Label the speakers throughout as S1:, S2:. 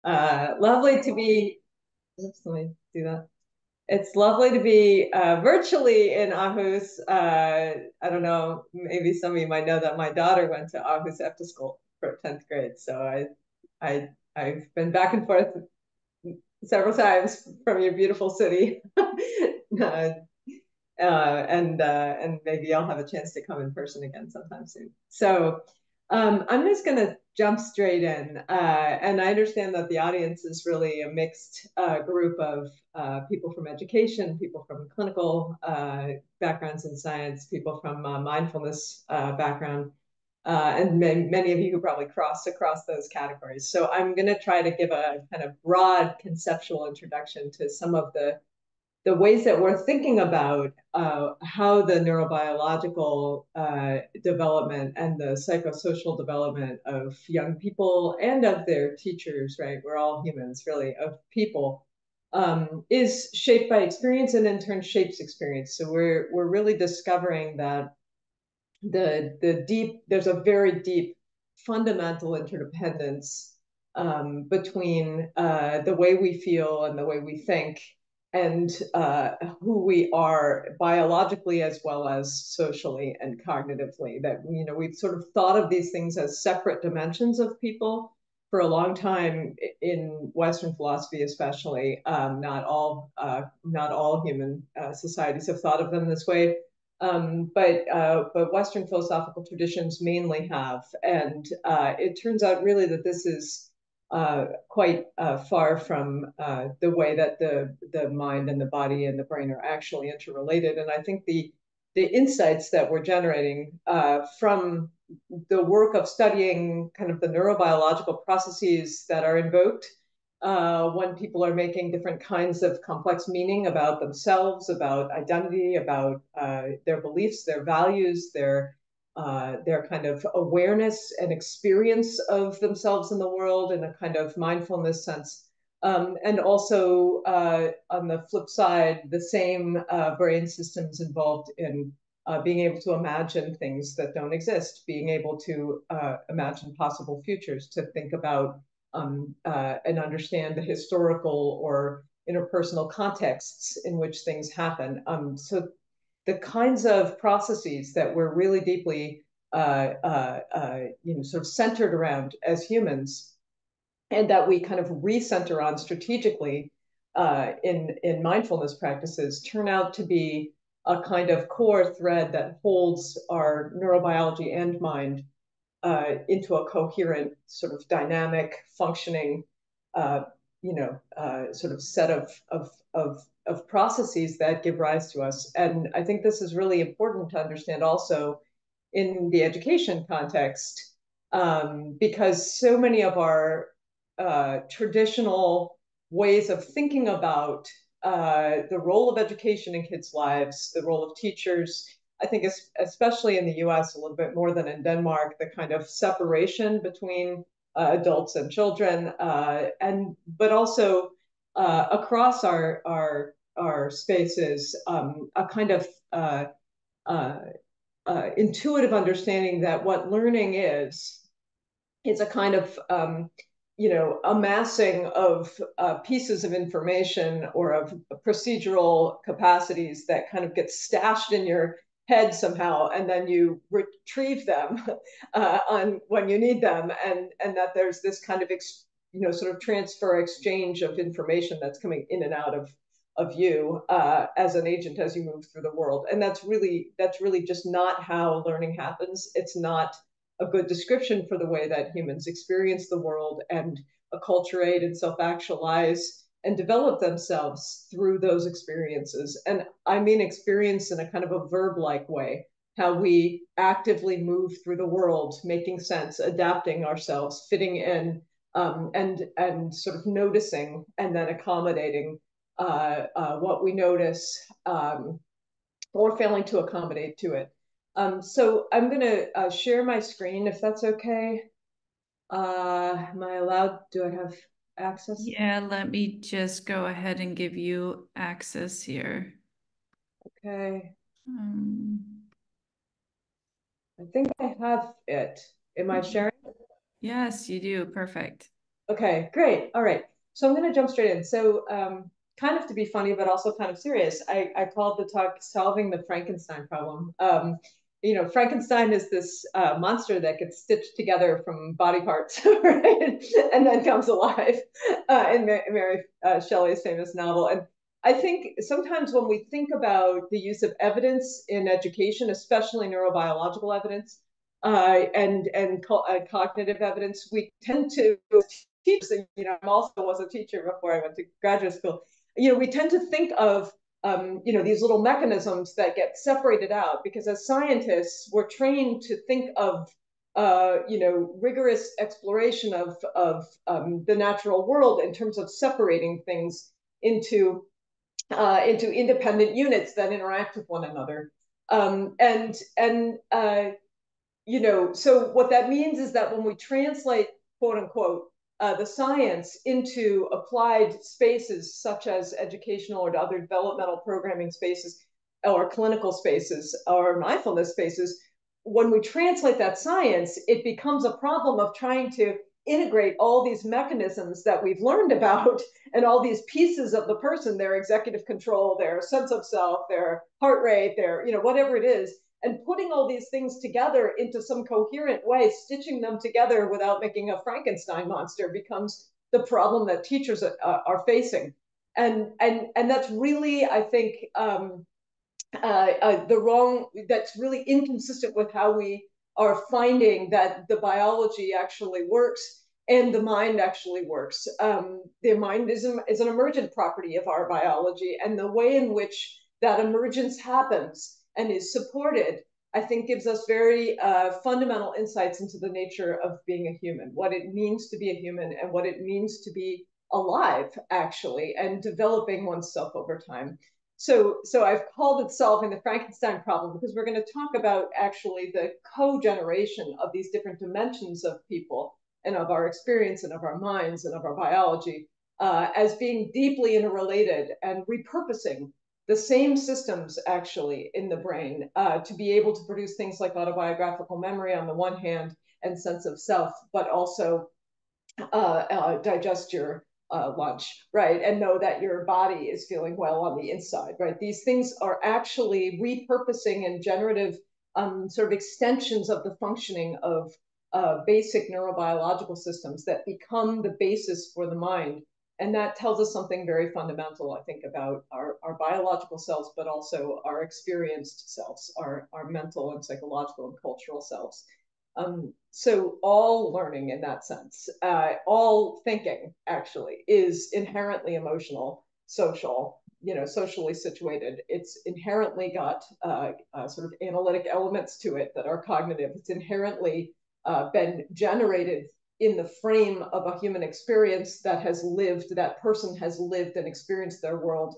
S1: Lovely to be, oops, let me do that. It's lovely to be virtually in Aarhus. I don't know, maybe some of you might know that my daughter went to Aarhus after school for 10th grade. So I've been back and forth several times from your beautiful city. And maybe I'll have a chance to come in person again sometime soon. So I'm just going to jump straight in. And I understand that the audience is really a mixed group of people from education, people from clinical backgrounds in science, people from mindfulness background, and many of you who probably cross across those categories. So I'm going to try to give a kind of broad conceptual introduction to some of the ways that we're thinking about how the neurobiological development and the psychosocial development of young people and of their teachers, right? We're all humans, really, of people, is shaped by experience and in turn shapes experience. So we're really discovering that there's a very deep fundamental interdependence between the way we feel and the way we think and who we are biologically as well as socially and cognitively. That we've sort of thought of these things as separate dimensions of people for a long time in Western philosophy, especially. Not all human societies have thought of them this way. But Western philosophical traditions mainly have, and it turns out really that this is quite far from the way that the mind and the body and the brain are actually interrelated. And I think the insights that we're generating from the work of studying kind of the neurobiological processes that are invoked when people are making different kinds of complex meaning about themselves, about identity, about their beliefs, their values, their kind of awareness and experience of themselves in the world in a kind of mindfulness sense. And also, on the flip side, the same brain systems involved in being able to imagine things that don't exist, being able to imagine possible futures, to think about and understand the historical or interpersonal contexts in which things happen. So the kinds of processes that we're really deeply, sort of centered around as humans, and that we kind of recenter on strategically in mindfulness practices, turn out to be a kind of core thread that holds our neurobiology and mind into a coherent, sort of dynamic, functioning, sort of set of processes that give rise to us. And I think this is really important to understand also in the education context, because so many of our traditional ways of thinking about the role of education in kids' lives, the role of teachers, I think especially in the US, a little bit more than in Denmark, the kind of separation between adults and children, but also across our spaces, a kind of uh, intuitive understanding that what learning is a kind of amassing of pieces of information or of procedural capacities that kind of get stashed in your head somehow, and then you retrieve them on when you need them, and that there's this kind of sort of transfer exchange of information that's coming in and out of you as an agent as you move through the world. And that's really just not how learning happens. It's not a good description for the way that humans experience the world and acculturate and self-actualize and develop themselves through those experiences. And I mean experience in a kind of a verb-like way, how we actively move through the world, making sense, adapting ourselves, fitting in, and sort of noticing and then accommodating what we notice, or failing to accommodate to it. So I'm going to share my screen if that's okay. Am I allowed? Do I have access?
S2: Yeah, let me just go ahead and give you access here.
S1: Okay. I think I have it. Am I sharing?
S2: Yes, you do. Perfect.
S1: Okay, great. All right. So I'm going to jump straight in. So, kind of to be funny, but also kind of serious, I called the talk Solving the Frankenstein Problem. Frankenstein is this monster that gets stitched together from body parts, right? And then comes alive in Mary Shelley's famous novel. And I think sometimes when we think about the use of evidence in education, especially neurobiological evidence, and cognitive evidence, we tend to teachers, I also was a teacher before I went to graduate school. We tend to think of these little mechanisms that get separated out because as scientists, we're trained to think of rigorous exploration of the natural world in terms of separating things into independent units that interact with one another. So what that means is that when we translate, quote unquote, the science into applied spaces such as educational or other developmental programming spaces or clinical spaces or mindfulness spaces, when we translate that science, it becomes a problem of trying to integrate all these mechanisms that we've learned about and all these pieces of the person, their executive control, their sense of self, their heart rate, their, whatever it is, and putting all these things together into some coherent way, stitching them together without making a Frankenstein monster becomes the problem that teachers are facing. And that's really, I think, that's really inconsistent with how we are finding that the biology actually works and the mind actually works. The mind is an emergent property of our biology, and the way in which that emergence happens and is supported, I think, gives us very fundamental insights into the nature of being a human, what it means to be a human and what it means to be alive, actually, and developing oneself over time. So I've called it Solving the Frankenstein Problem because we're going to talk about actually the co-generation of these different dimensions of people and of our experience and of our minds and of our biology as being deeply interrelated and repurposing the same systems actually in the brain to be able to produce things like autobiographical memory on the one hand and sense of self, but also digest your lunch, right? And know that your body is feeling well on the inside, right? These things are actually repurposing and generative sort of extensions of the functioning of basic neurobiological systems that become the basis for the mind. And that tells us something very fundamental, I think, about our biological selves, but also our experienced selves, our mental and psychological and cultural selves. So all learning in that sense, all thinking actually is inherently emotional, social, socially situated. It's inherently got sort of analytic elements to it that are cognitive. It's inherently been generated in the frame of a human experience that person has lived and experienced their world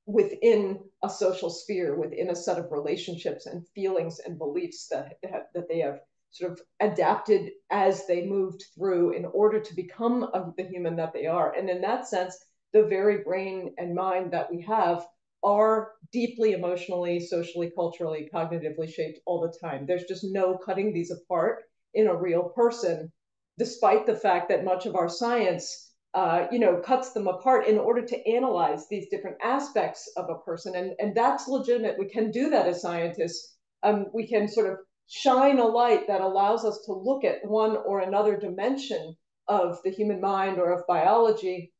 S1: within a social sphere, within a set of relationships and feelings and beliefs that they have sort of adapted as they moved through in order to become the human that they are. And in that sense, the very brain and mind that we have are deeply emotionally, socially, culturally, cognitively shaped all the time. There's just no cutting these apart in a real person, despite the fact that much of our science cuts them apart in order to analyze these different aspects of a person. And that's legitimate. We can do that as scientists. We can sort of shine a light that allows us to look at one or another dimension of the human mind or of biology.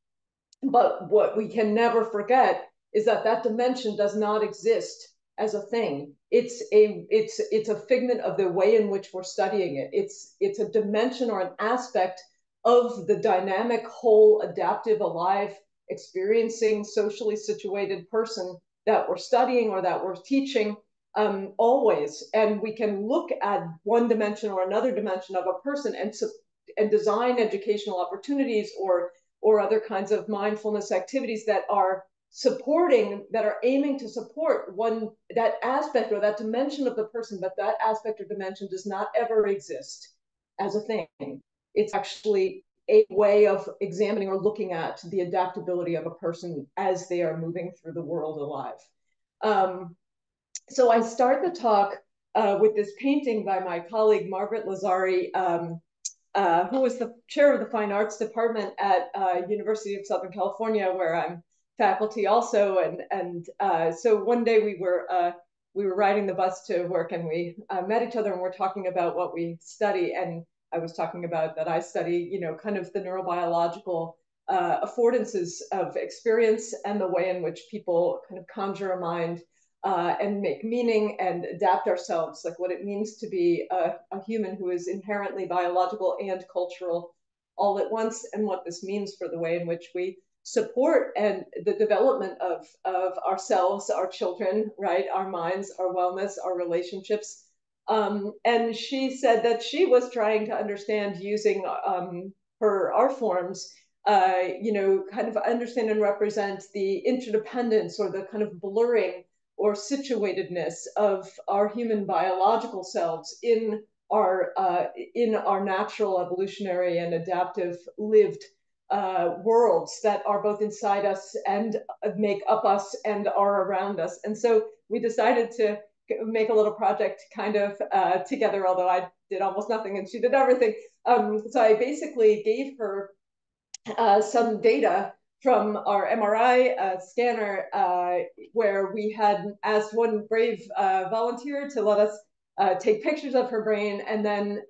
S1: But what we can never forget is that that dimension does not exist as a thing. It's a figment of the way in which we're studying it. It's a dimension or an aspect of the dynamic, whole, adaptive, alive, experiencing, socially situated person that we're studying or that we're teaching always. And we can look at one dimension or another dimension of a person and design educational opportunities or other kinds of mindfulness activities that are aiming to support that aspect or that dimension of the person, but that aspect or dimension does not ever exist as a thing. It's actually a way of examining or looking at the adaptability of a person as they are moving through the world alive. So I start the talk with this painting by my colleague Margaret Lazari who was the chair of the fine arts department at University of Southern California, where I'm faculty also. And so one day we were riding the bus to work, and we met each other, and we're talking about what we study. And I was talking about that I study, you know, kind of the neurobiological affordances of experience and the way in which people kind of conjure a mind and make meaning and adapt ourselves, like what it means to be a human who is inherently biological and cultural all at once, and what this means for the way in which we support and the development of ourselves, our children, right, our minds, our wellness, our relationships. And she said that she was trying to understand using her art forms, you know, kind of understand and represent the interdependence or the kind of blurring or situatedness of our human biological selves in our natural, evolutionary, and adaptive lived worlds that are both inside us and make up us and are around us. And so we decided to make a little project kind of together, although I did almost nothing and she did everything. So I basically gave her some data from our MRI scanner, where we had asked one brave volunteer to let us take pictures of her brain, and then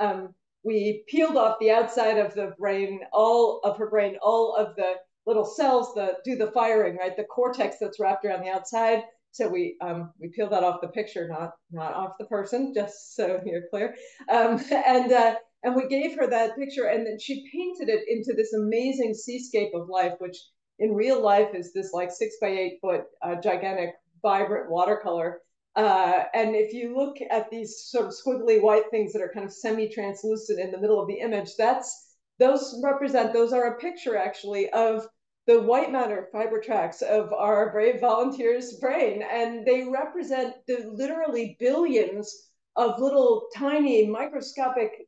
S1: we peeled off the outside of the brain, all of the little cells that do the firing, right? The cortex that's wrapped around the outside. So we peeled that off the picture, not off the person, just so you're clear. And we gave her that picture, and then she painted it into this amazing seascape of life, which in real life is this like 6 by 8 foot gigantic, vibrant watercolor. And if you look at these sort of squiggly white things that are kind of semi-translucent in the middle of the image, those are a picture actually of the white matter fiber tracks of our brave volunteer's brain. And they represent the literally billions of little tiny microscopic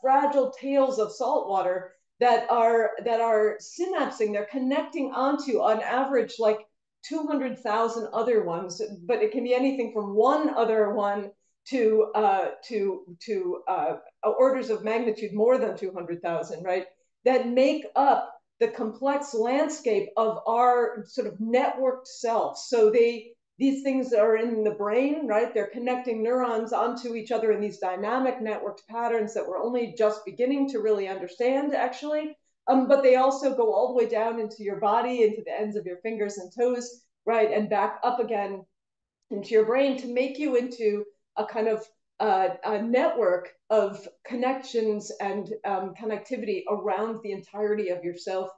S1: fragile tails of salt water that are synapsing. They're connecting onto, on average, like 200,000 other ones, but it can be anything from one other one to orders of magnitude more than 200,000, right? That make up the complex landscape of our sort of networked self. So these things are in the brain, right? They're connecting neurons onto each other in these dynamic networked patterns that we're only just beginning to really understand, actually. But they also go all the way down into your body, into the ends of your fingers and toes, right? And back up again into your brain to make you into a kind of a network of connections and connectivity around the entirety of yourself,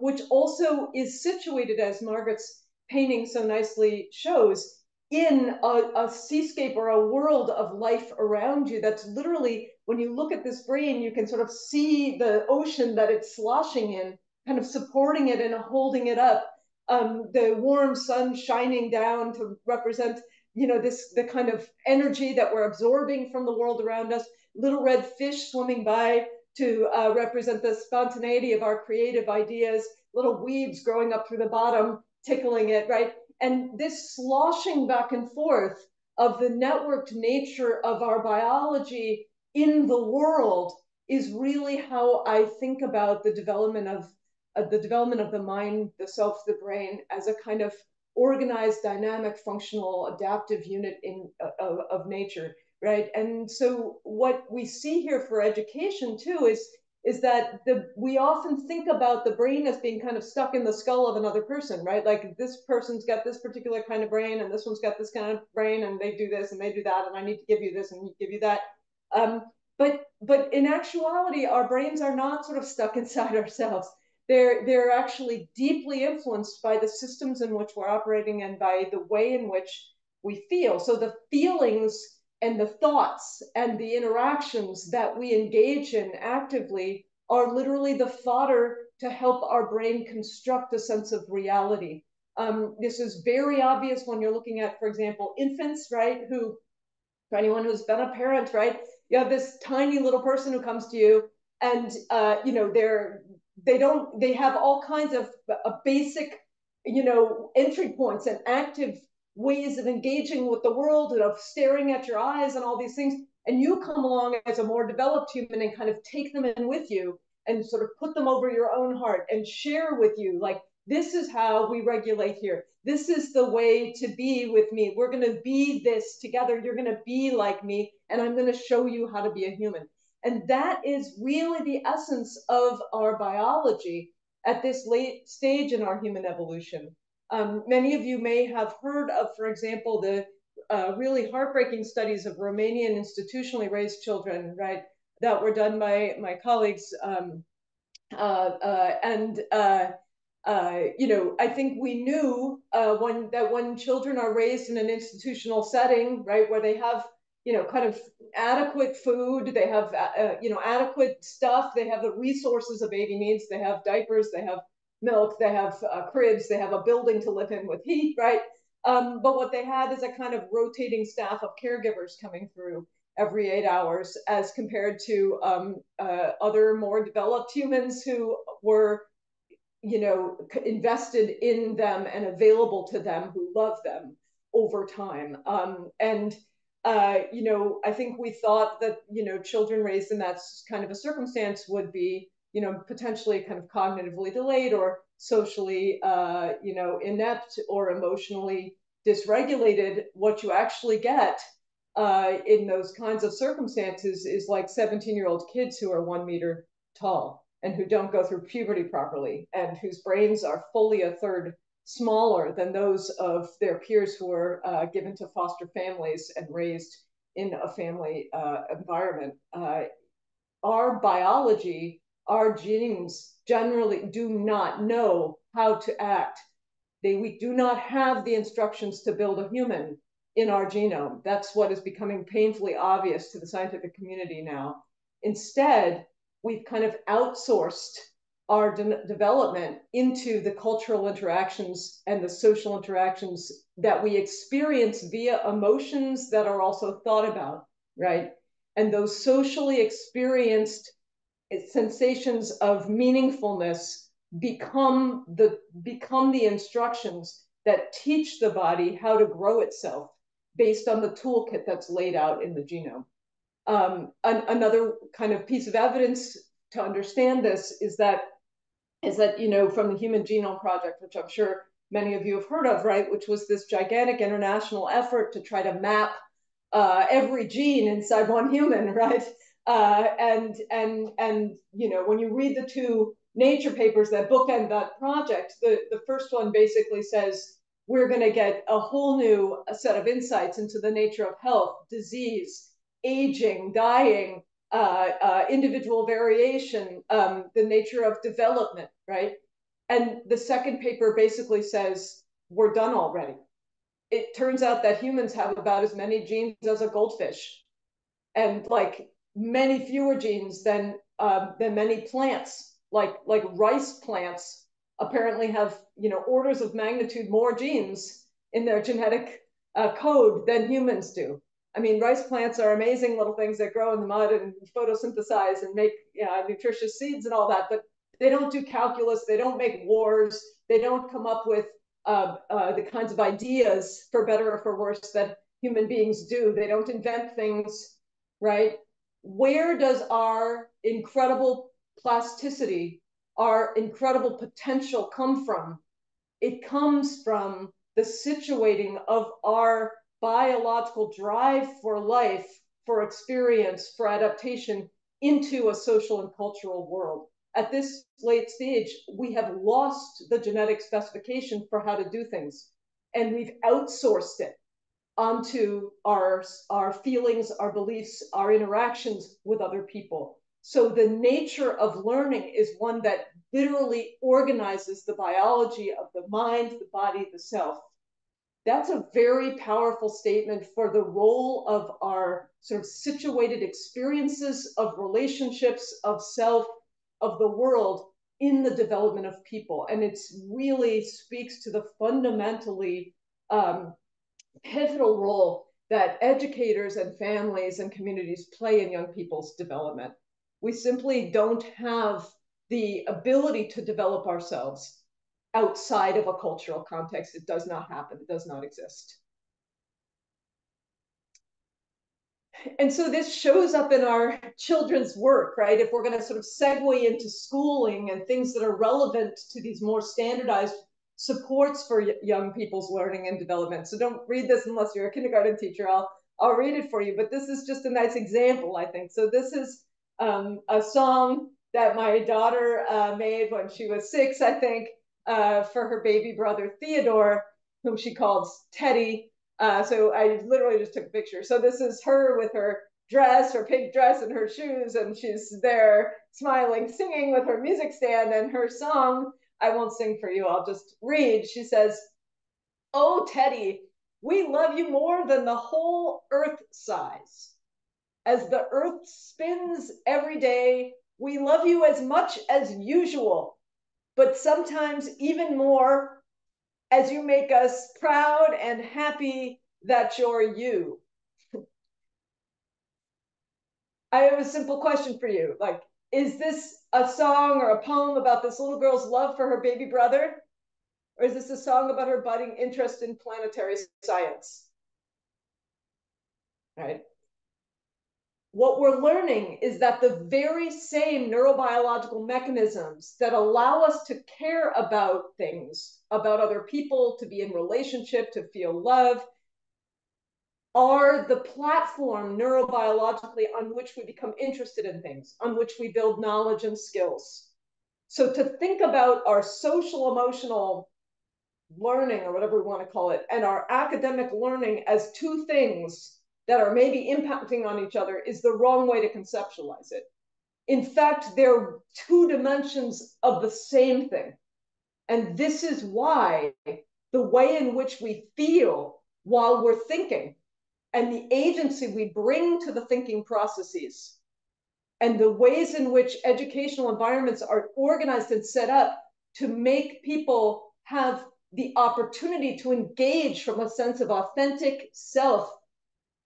S1: which also is situated, as Margaret's painting so nicely shows, in a seascape or a world of life around you. That's literally, when you look at this brain, you can sort of see the ocean that it's sloshing in, kind of supporting it and holding it up. The warm sun shining down to represent, you know, the kind of energy that we're absorbing from the world around us. Little red fish swimming by to represent the spontaneity of our creative ideas. Little weeds growing up through the bottom, tickling it, right? And this sloshing back and forth of the networked nature of our biology in the world is really how I think about the development of the mind, the self, the brain, as a kind of organized, dynamic, functional, adaptive unit of nature, right? And so what we see here for education too is that we often think about the brain as being kind of stuck in the skull of another person, right? Like, this person's got this particular kind of brain, and this one's got this kind of brain, and they do this and they do that, and I need to give you this and give you that. But in actuality, our brains are not sort of stuck inside ourselves. They're actually deeply influenced by the systems in which we're operating and by the way in which we feel. So the feelings and the thoughts and the interactions that we engage in actively are literally the fodder to help our brain construct a sense of reality. This is very obvious when you're looking at, for example, infants, right? Who, for anyone who's been a parent, right? You have this tiny little person who comes to you, and you know, they have all kinds of basic, you know, entry points and active ways of engaging with the world and of staring at your eyes and all these things. and you come along as a more developed human and kind of take them in with you and sort of put them over your own heart and share with you, like, this is how we regulate here. This is the way to be with me. We're going to be this together. You're going to be like me, and I'm going to show you how to be a human. And that is really the essence of our biology at this late stage in our human evolution. Many of you may have heard of, for example, the really heartbreaking studies of Romanian institutionally raised children, right, that were done by my colleagues. You know, I think we knew when children are raised in an institutional setting, right, where they have, you know, kind of adequate food, they have, you know, adequate stuff, they have the resources a baby needs, they have diapers, they have milk, they have cribs, they have a building to live in with heat, right? But what they had is a kind of rotating staff of caregivers coming through every 8 hours, as compared to other more developed humans who were, you know, invested in them and available to them, who love them over time. You know, I think we thought that, you know, children raised in that kind of a circumstance would be, you know, potentially kind of cognitively delayed or socially, you know, inept or emotionally dysregulated. What you actually get in those kinds of circumstances is like 17-year-old kids who are 1 meter tall and who don't go through puberty properly and whose brains are fully a third smaller than those of their peers who were given to foster families and raised in a family environment. Our biology, our genes generally do not know how to act. We do not have the instructions to build a human in our genome. That's what is becoming painfully obvious to the scientific community now. Instead, we've kind of outsourced our development into the cultural interactions and the social interactions that we experience via emotions that are also thought about, right? And those socially experienced sensations of meaningfulness become the instructions that teach the body how to grow itself based on the toolkit that's laid out in the genome. Another kind of piece of evidence to understand this is that, you know, from the Human Genome Project, which I'm sure many of you have heard of, right, which was this gigantic international effort to try to map every gene inside one human, right? And you know, when you read the two Nature papers that bookend that project, the first one basically says, we're going to get a whole new set of insights into the nature of health, disease, aging, dying, individual variation, the nature of development, right? And the second paper basically says, we're done already. It turns out that humans have about as many genes as a goldfish, and like many fewer genes than many plants. Like rice plants apparently have, you know, orders of magnitude more genes in their genetic code than humans do. I mean, rice plants are amazing little things that grow in the mud and photosynthesize and make, you know, nutritious seeds and all that, but they don't do calculus, they don't make wars, they don't come up with the kinds of ideas, for better or for worse, that human beings do. They don't invent things, right? Where does our incredible plasticity, our incredible potential come from? It comes from the situating of our biological drive for life, for experience, for adaptation into a social and cultural world. At this late stage, we have lost the genetic specification for how to do things, and we've outsourced it onto our feelings, our beliefs, our interactions with other people. So the nature of learning is one that literally organizes the biology of the mind, the body, the self. That's a very powerful statement for the role of our sort of situated experiences of relationships, of self, of the world in the development of people. And it really speaks to the fundamentally pivotal role that educators and families and communities play in young people's development. We simply don't have the ability to develop ourselves outside of a cultural context. It does not happen. It does not exist. And so this shows up in our children's work, right? If we're going to sort of segue into schooling and things that are relevant to these more standardized supports for young people's learning and development. So don't read this unless you're a kindergarten teacher. I'll read it for you, but this is just a nice example, I think. So this is a song that my daughter made when she was 6, I think, for her baby brother Theodore, whom she calls Teddy. So I literally just took a picture. So this is her with her dress, her pink dress, and her shoes, and she's there smiling, singing with her music stand, and her song, I won't sing for you, I'll just read. She says, "Oh, Teddy, we love you more than the whole earth size. As the earth spins every day, we love you as much as usual, but sometimes even more, as you make us proud and happy that you're you." I have a simple question for you. Like, is this a song or a poem about this little girl's love for her baby brother? Or is this a song about her budding interest in planetary science? Right? What we're learning is that the very same neurobiological mechanisms that allow us to care about things, about other people, to be in relationship, to feel love, are the platform neurobiologically on which we become interested in things, on which we build knowledge and skills. So to think about our social emotional learning, or whatever we want to call it, and our academic learning as two things that are maybe impacting on each other is the wrong way to conceptualize it. In fact, they're two dimensions of the same thing. And this is why the way in which we feel while we're thinking and the agency we bring to the thinking processes and the ways in which educational environments are organized and set up to make people have the opportunity to engage from a sense of authentic self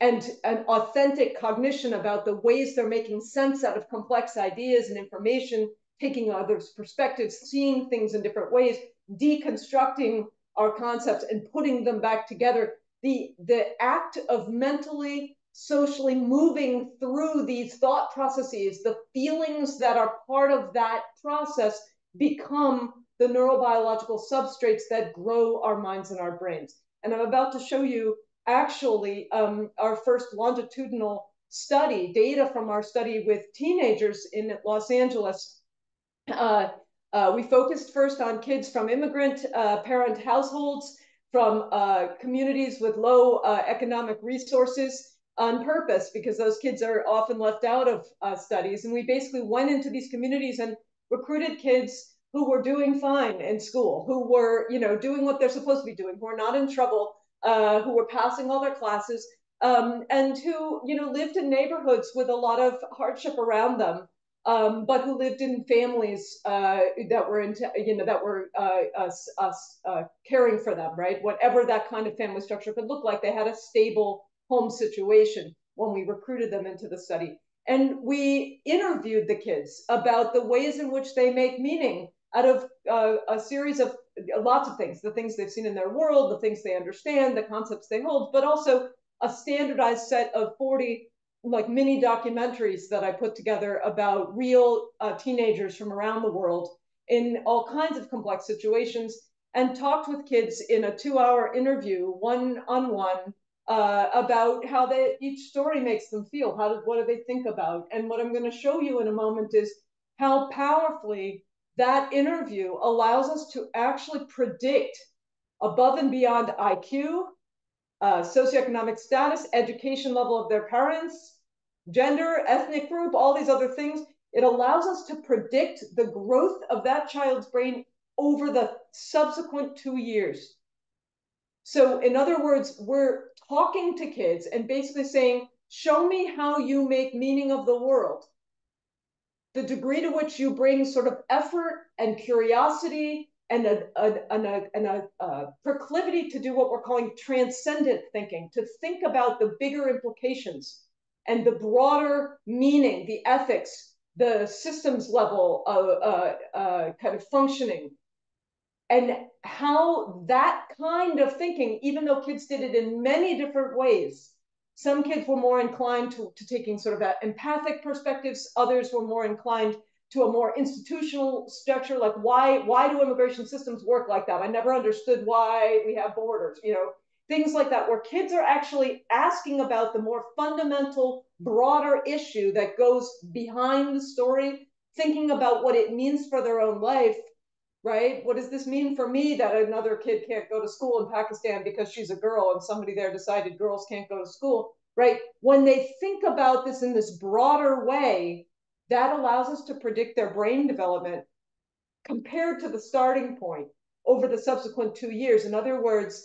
S1: and an authentic cognition about the ways they're making sense out of complex ideas and information, taking others' perspectives, seeing things in different ways, deconstructing our concepts and putting them back together. The act of mentally, socially moving through these thought processes, the feelings that are part of that process become the neurobiological substrates that grow our minds and our brains. And I'm about to show you actually our first longitudinal study, data from our study with teenagers in Los Angeles. We focused first on kids from immigrant parent households, from communities with low economic resources on purpose, because those kids are often left out of studies. And we basically went into these communities and recruited kids who were doing fine in school, who were, doing what they're supposed to be doing, who are not in trouble, who were passing all their classes, and who, lived in neighborhoods with a lot of hardship around them, but who lived in families that were caring for them, right? Whatever that kind of family structure could look like, they had a stable home situation when we recruited them into the study. And we interviewed the kids about the ways in which they make meaning out of a series of lots of things, the things they've seen in their world, the things they understand, the concepts they hold, but also a standardized set of 40 like mini documentaries that I put together about real teenagers from around the world in all kinds of complex situations, and talked with kids in a 2-hour interview, one-on-one, about how each story makes them feel, what do they think about. And what I'm going to show you in a moment is how powerfully that interview allows us to actually predict, above and beyond IQ, socioeconomic status, education level of their parents, gender, ethnic group, all these other things. It allows us to predict the growth of that child's brain over the subsequent 2 years. So in other words, we're talking to kids and basically saying, show me how you make meaning of the world. The degree to which you bring sort of effort and curiosity and a proclivity to do what we're calling transcendent thinking, to think about the bigger implications and the broader meaning, the ethics, the systems level of kind of functioning, and how that kind of thinking, even though kids did it in many different ways, Some kids were more inclined to taking sort of that empathic perspectives. Others were more inclined to a more institutional structure, like why do immigration systems work like that? I never understood why we have borders, things like that, where kids are actually asking about the more fundamental, broader issue that goes behind the story, thinking about what it means for their own life, right? What does this mean for me that another kid can't go to school in Pakistan because she's a girl and somebody there decided girls can't go to school, right? When they think about this in this broader way, that allows us to predict their brain development compared to the starting point over the subsequent 2 years. In other words,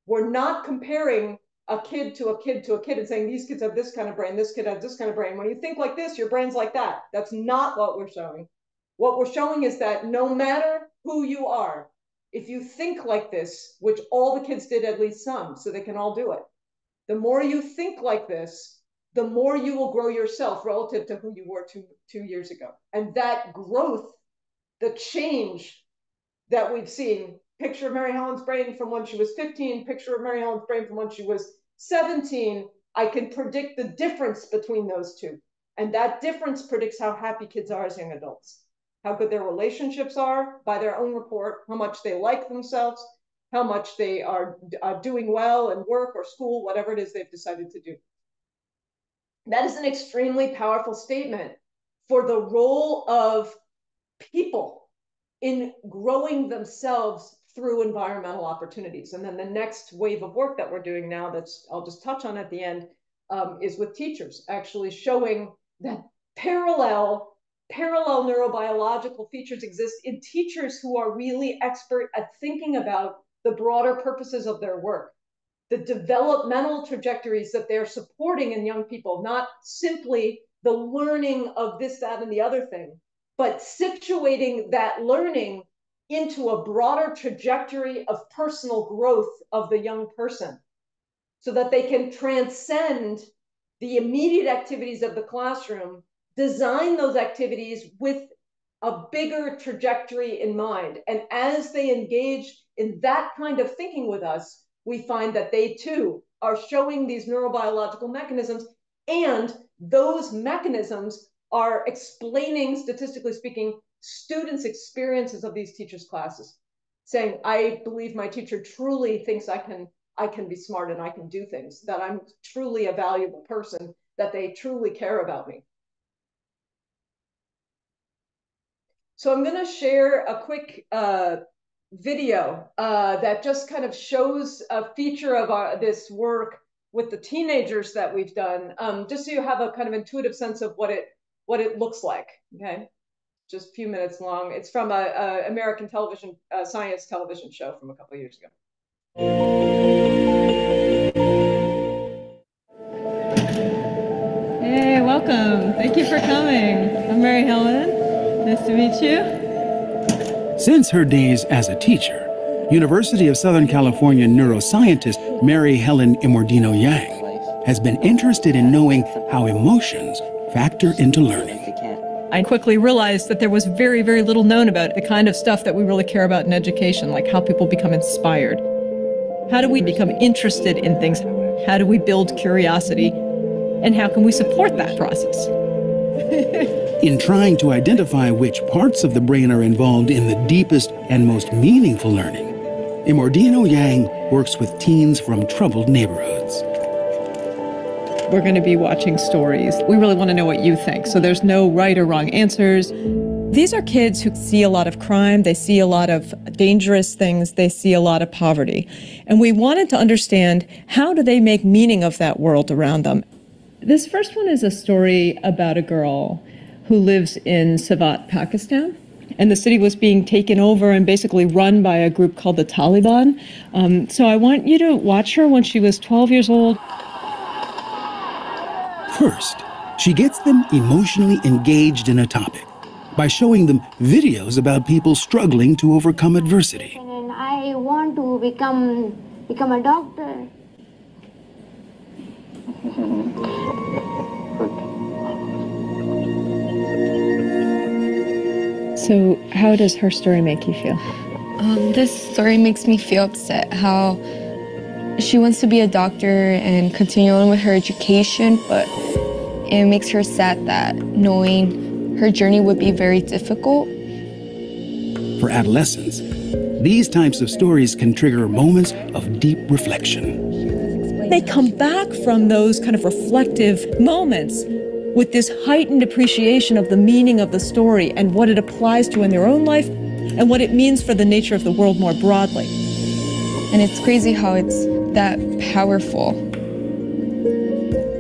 S1: we're not comparing a kid to a kid to a kid and saying these kids have this kind of brain, this kid has this kind of brain. When you think like this, your brain's like that. That's not what we're showing. What we're showing is that no matter who you are, if you think like this, which all the kids did at least some, so they can all do it, the more you think like this, the more you will grow yourself relative to who you were two years ago. And that growth, the change that we've seen, picture of Mary Helen's brain from when she was 15, picture of Mary Helen's brain from when she was 17, I can predict the difference between those two. And that difference predicts how happy kids are as young adults, how good their relationships are by their own report, how much they like themselves, how much they are doing well in work or school, whatever it is they've decided to do. That is an extremely powerful statement for the role of people in growing themselves through environmental opportunities. And then the next wave of work that we're doing now, that's I'll just touch on at the end, is with teachers, actually showing that parallel neurobiological features exist in teachers who are really expert at thinking about the broader purposes of their work, the developmental trajectories that they're supporting in young people, not simply the learning of this, that, and the other thing, but situating that learning into a broader trajectory of personal growth of the young person so that they can transcend the immediate activities of the classroom, design those activities with a bigger trajectory in mind. And as they engage in that kind of thinking with us, we find that they too are showing these neurobiological mechanisms, and those mechanisms are explaining, statistically speaking, students' experiences of these teachers' classes, saying, I believe my teacher truly thinks I can be smart and I can do things, that I'm truly a valuable person, that they truly care about me. So I'm going to share a quick video that just kind of shows a feature of this work with the teenagers that we've done, just so you have a kind of intuitive sense of what it looks like. Okay, just a few minutes long. It's from a American television science television show from a couple of years ago.
S3: Hey, welcome. Thank you for coming. I'm Mary Helen. Nice to meet you.
S4: Since her days as a teacher, University of Southern California neuroscientist Mary Helen Immordino-Yang has been interested in knowing how emotions factor into learning.
S3: I quickly realized that there was very, very little known about the kind of stuff that we really care about in education, like how people become inspired. How do we become interested in things? How do we build curiosity? And how can we support that process?
S4: In trying to identify which parts of the brain are involved in the deepest and most meaningful learning, Immordino-Yang works with teens from troubled neighborhoods.
S3: We're going to be watching stories. We really want to know what you think, so there's no right or wrong answers. These are kids who see a lot of crime, they see a lot of dangerous things, they see a lot of poverty. And we wanted to understand, how do they make meaning of that world around them? This first one is a story about a girl who lives in Savat, Pakistan. And the city was being taken over and basically run by a group called the Taliban. So I want you to watch her when she was 12 years old.
S4: First, she gets them emotionally engaged in a topic by showing them videos about people struggling to overcome adversity.
S5: And I want to become a doctor.
S3: So how does her story make you feel?
S6: This story makes me feel upset how She wants to be a doctor and continue on with her education, but it makes her sad that knowing her journey would be very difficult.
S4: For adolescents, these types of stories can trigger moments of deep reflection.
S3: They come back from those kind of reflective moments with this heightened appreciation of the meaning of the story and what it applies to in their own life and what it means for the nature of the world more broadly.
S6: And it's crazy how it's that powerful.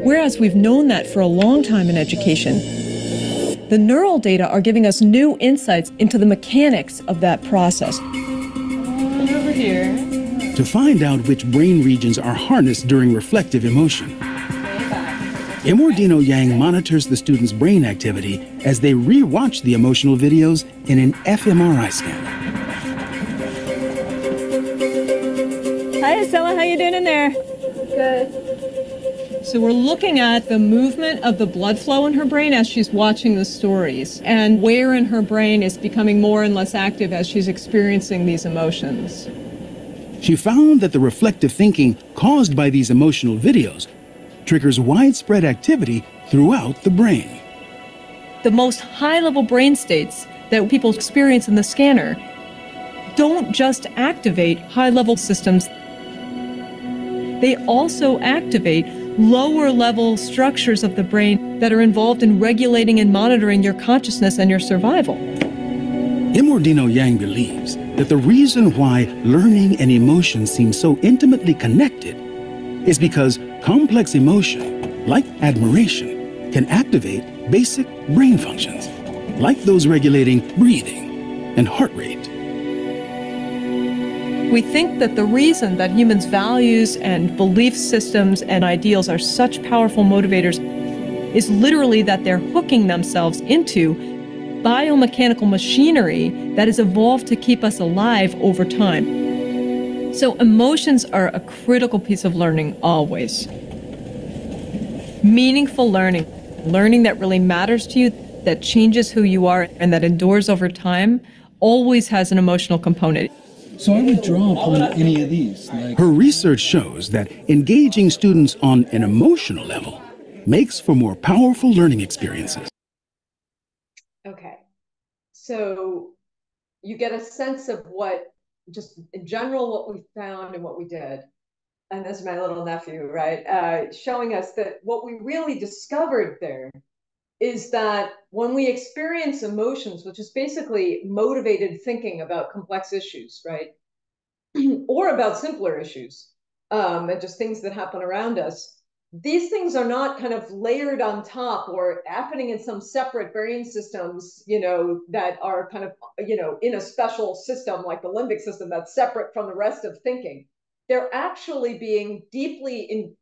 S3: Whereas we've known that for a long time in education, the neural data are giving us new insights into the mechanics of that process.
S2: Over here.
S4: To find out which brain regions are harnessed during reflective emotion, Immordino-Yang monitors the students' brain activity as they re-watch the emotional videos in an fMRI scanner.
S3: Hi, Estella. How you doing in there?
S6: Good.
S3: So we're looking at the movement of the blood flow in her brain as she's watching the stories and where in her brain is becoming more and less active as she's experiencing these emotions.
S4: She found that the reflective thinking caused by these emotional videos triggers widespread activity throughout the brain.
S3: The most high-level brain states that people experience in the scanner don't just activate high-level systems. They also activate lower-level structures of the brain that are involved in regulating and monitoring your consciousness and your survival.
S4: Immordino-Yang believes that the reason why learning and emotion seem so intimately connected is because complex emotion, like admiration, can activate basic brain functions, like those regulating breathing and heart rate.
S3: We think that the reason that humans' values and belief systems and ideals are such powerful motivators is literally that they're hooking themselves into biomechanical machinery that has evolved to keep us alive over time. So emotions are a critical piece of learning always. Meaningful learning, learning that really matters to you, that changes who you are and that endures over time, always has an emotional component.
S7: So I would draw upon any of these.
S4: Her research shows that engaging students on an emotional level makes for more powerful learning experiences.
S1: Okay, so you get a sense of what, just in general, what we found and what we did. And this is my little nephew, right? Showing us that what we really discovered there is that when we experience emotions, which is basically motivated thinking about complex issues, right? Or about simpler issues, and just things that happen around us, these things are not kind of layered on top or happening in some separate brain systems, that are kind of, in a special system like the limbic system that's separate from the rest of thinking. They're actually being deeply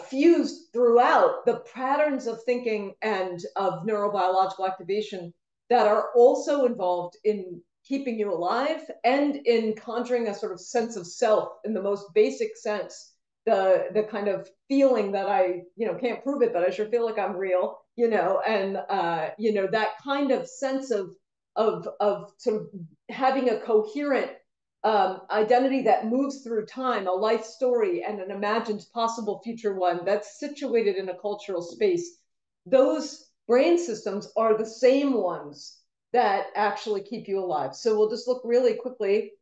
S1: fused throughout the patterns of thinking and of neurobiological activation that are also involved in keeping you alive and in conjuring a sort of sense of self in the most basic sense. The kind of feeling that I, can't prove it, but I sure feel like I'm real, and, that kind of sense of sort of having a coherent identity that moves through time, a life story and an imagined possible future one that's situated in a cultural space. Those brain systems are the same ones that actually keep you alive. So we'll just look really quickly.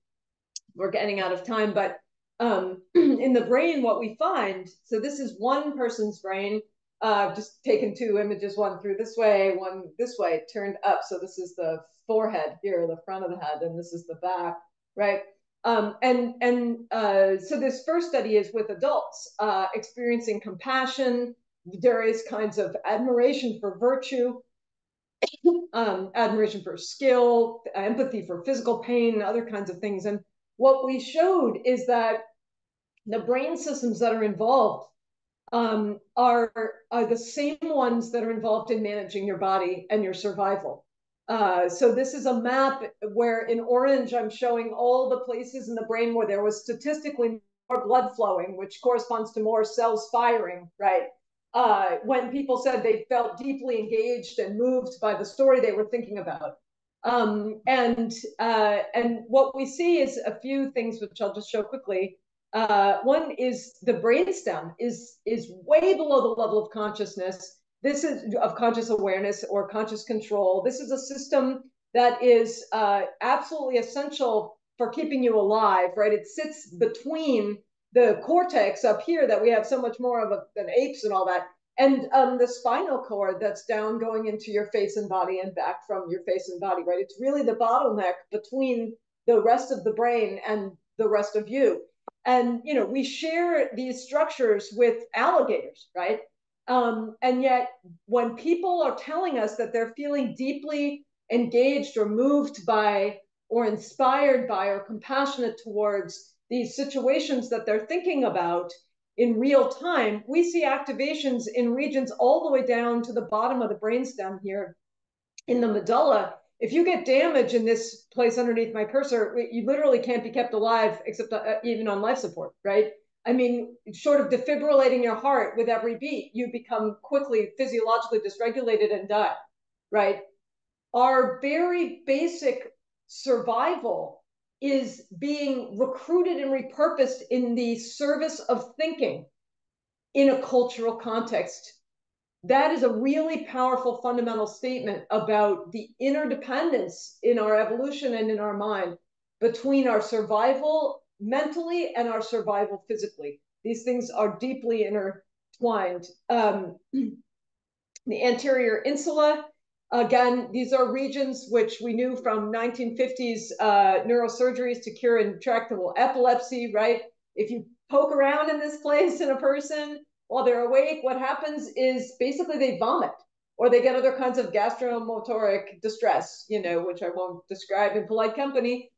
S1: We're getting out of time, but in the brain, what we find, so this is one person's brain, just taken two images, one through this way, one this way, turned up. So this is the forehead here, the front of the head, and this is the back, right? So this first study is with adults experiencing compassion, various kinds of admiration for virtue, admiration for skill, empathy for physical pain, other kinds of things. And what we showed is that the brain systems that are involved are the same ones that are involved in managing your body and your survival. So this is a map where in orange, I'm showing all the places in the brain where there was statistically more blood flowing, which corresponds to more cells firing, right? When people said they felt deeply engaged and moved by the story they were thinking about. And what we see is a few things, which I'll just show quickly. One is the brainstem is way below the level of consciousness. This is of conscious awareness or conscious control. This is a system that is absolutely essential for keeping you alive, right? It sits between the cortex up here that we have so much more of than apes and all that, and the spinal cord that's down going into your face and body and back from your face and body, right? It's really the bottleneck between the rest of the brain and the rest of you. And, you know, we share these structures with alligators, right? And yet when people are telling us that they're feeling deeply engaged or moved by or inspired by or compassionate towards these situations that they're thinking about in real time, we see activations in regions all the way down to the bottom of the brainstem here in the medulla. If you get damage in this place underneath my cursor, you literally can't be kept alive except even on life support, right? I mean, short of defibrillating your heart with every beat, you become quickly physiologically dysregulated and die, right? Our very basic survival is being recruited and repurposed in the service of thinking in a cultural context. That is a really powerful fundamental statement about the interdependence in our evolution and in our mind between our survival mentally and our survival physically. These things are deeply intertwined. The anterior insula, again, these are regions which we knew from 1950s neurosurgeries to cure intractable epilepsy, right? If you poke around in this place in a person while they're awake, what happens is basically they vomit or they get other kinds of gastromotoric distress, you know, which I won't describe in polite company.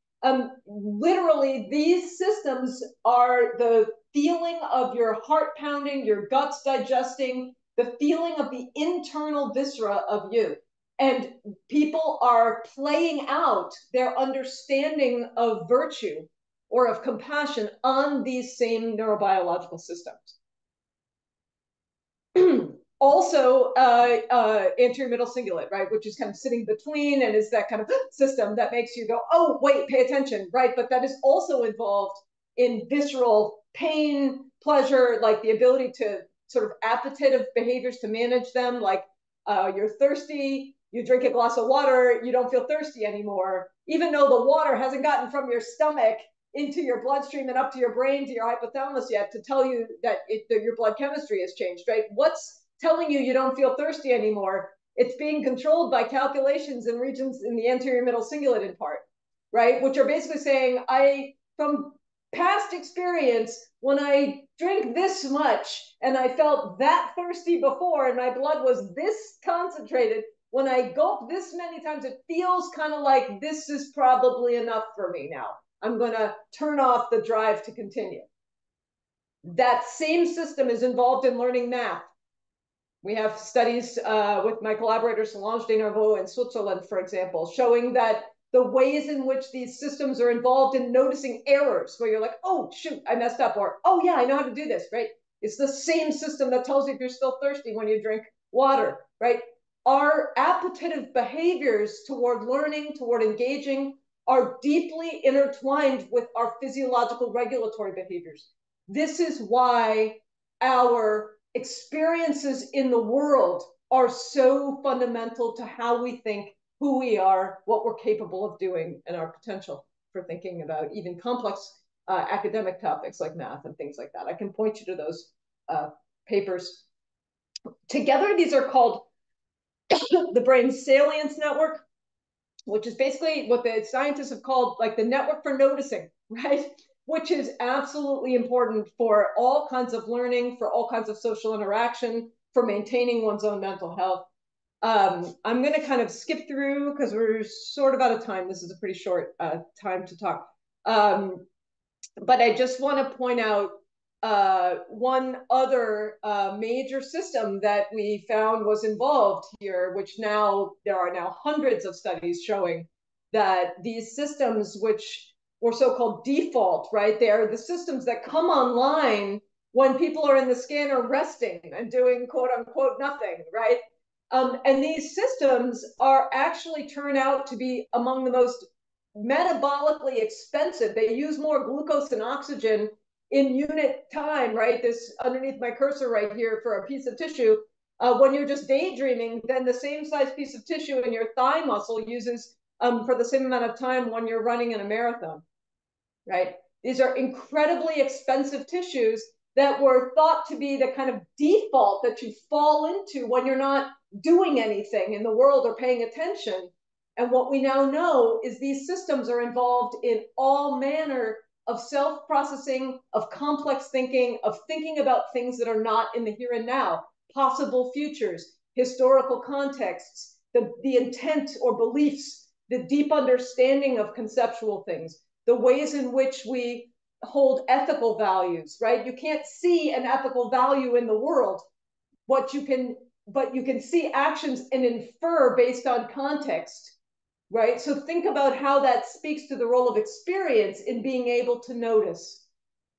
S1: Literally, these systems are the feeling of your heart pounding, your guts digesting, the feeling of the internal viscera of you. And people are playing out their understanding of virtue or of compassion on these same neurobiological systems. Also, anterior middle cingulate, right, which is kind of sitting between and is that kind of system that makes you go, oh, wait, pay attention, right? But that is also involved in visceral pain, pleasure, like the ability to sort of appetitive behaviors to manage them, like you're thirsty, you drink a glass of water, you don't feel thirsty anymore, even though the water hasn't gotten from your stomach into your bloodstream and up to your brain, to your hypothalamus yet to tell you that your blood chemistry has changed, right? What's telling you don't feel thirsty anymore? It's being controlled by calculations in regions in the anterior middle cingulate in part, right? Which are basically saying, from past experience, when I drink this much and I felt that thirsty before and my blood was this concentrated, when I gulp this many times, it feels kind of like this is probably enough for me now. I'm going to turn off the drive to continue. That same system is involved in learning math. We have studies with my collaborator Solange Desnarveaux in Switzerland, for example, showing that the ways in which these systems are involved in noticing errors, where you're like, oh, shoot, I messed up, or, oh, yeah, I know how to do this, right? It's the same system that tells you if you're still thirsty when you drink water, right? Our appetitive behaviors toward learning, toward engaging, are deeply intertwined with our physiological regulatory behaviors. This is why our experiences in the world are so fundamental to how we think, who we are, what we're capable of doing, and our potential for thinking about even complex academic topics like math and things like that. I can point you to those papers. Together, these are called the brain salience network, which is basically what the scientists have called like the network for noticing, right? Which is absolutely important for all kinds of learning, for all kinds of social interaction, for maintaining one's own mental health. I'm going to kind of skip through because we're sort of out of time. This is a pretty short time to talk. But I just want to point out one other major system that we found was involved here, which now there are now hundreds of studies showing that these systems, which were so-called default, right? They are the systems that come online when people are in the scanner resting and doing quote unquote nothing, right? And these systems are actually turn out to be among the most metabolically expensive. They use more glucose and oxygen in unit time, right? This underneath my cursor right here for a piece of tissue, when you're just daydreaming, then the same size piece of tissue in your thigh muscle uses for the same amount of time when you're running in a marathon, right? These are incredibly expensive tissues that were thought to be the kind of default that you fall into when you're not doing anything in the world or paying attention. And what we now know is these systems are involved in all manner of self-processing, of complex thinking, of thinking about things that are not in the here and now, possible futures, historical contexts, the intent or beliefs, the deep understanding of conceptual things, the ways in which we hold ethical values, right? You can't see an ethical value in the world. But you can see actions and infer based on context, right? So think about how that speaks to the role of experience in being able to notice.